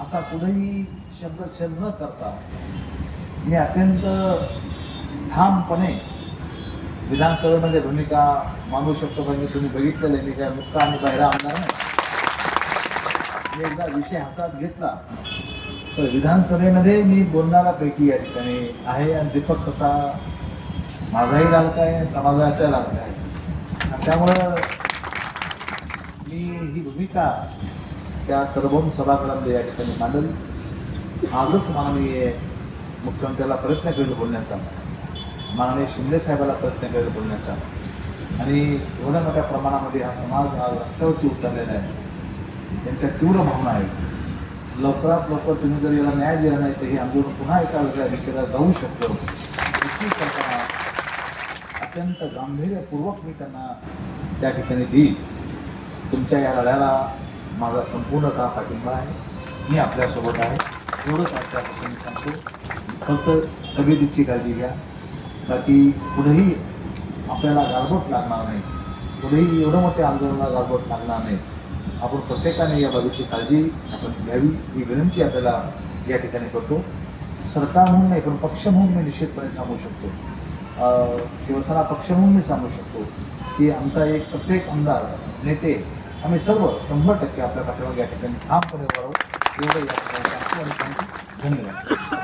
असा कुठेही शब्दच्छेद न करता मी अत्यंत ठामपणे विधानसभेमध्ये भूमिका मांडू शकतो. म्हणजे तुम्ही बघितलेलं आहे, मी काय मुक्का आणि बाहेर आमदार नाही. मी एकदा विषय हातात घेतला तर विधानसभेमध्ये मी बोलणाऱ्यापैकी या ठिकाणी आहे. आणि दीपक कसा माझाही लाडका आहे, समाजाचा लाडका आहे. आणि त्यामुळं मी ही भूमिका त्या सर्वोम सभागृहामध्ये या ठिकाणी मांडल. आजच माननीय मुख्यमंत्र्याला प्रयत्न केला बोलण्याचा, माननीय शिंदे साहेबाला प्रयत्न केला बोलण्याचा. आणि एवढ्या मोठ्या प्रमाणामध्ये हा समाज आज रस्त्यावरती उतरलेला आहे. त्यांच्या तीव्र भावना आहेत. लवकरात लवकर तुम्ही जर याला न्याय दिला नाही तर हे आंदोलन पुन्हा एका वेगळ्या दिशेला जाऊ शकतो. याची कल्पना अत्यंत गांभीर्यपूर्वक मी त्यांना त्या ठिकाणी देईल. तुमच्या या लढ्याला माझा संपूर्णतः पाठिंबा आहे. मी आपल्यासोबत आहे. एवढंच आजच्यापासून मी सांगतो. फक्त तब्येतीची काळजी घ्या, बाकी पुढेही आपल्याला गारबोट लागणार नाही. पुढेही एवढं मोठ्या आंदोलनाला गारबोट लागणार नाही. आपण प्रत्येकाने या बाबीची काळजी आपण घ्यावी ही विनंती आपल्याला या ठिकाणी करतो. सरकार म्हणून नाही पण पक्ष म्हणून मी निश्चितपणे सांगू शकतो, शिवसेना पक्ष म्हणून मी सांगू शकतो की आमचा एक प्रत्येक आमदार नेते आम्ही सर्व 100% आपल्या पाठीमागे या ठिकाणी ठामपणे उभा राहू. एवढं या ठिकाणी सांगतो आणि धन्यवाद.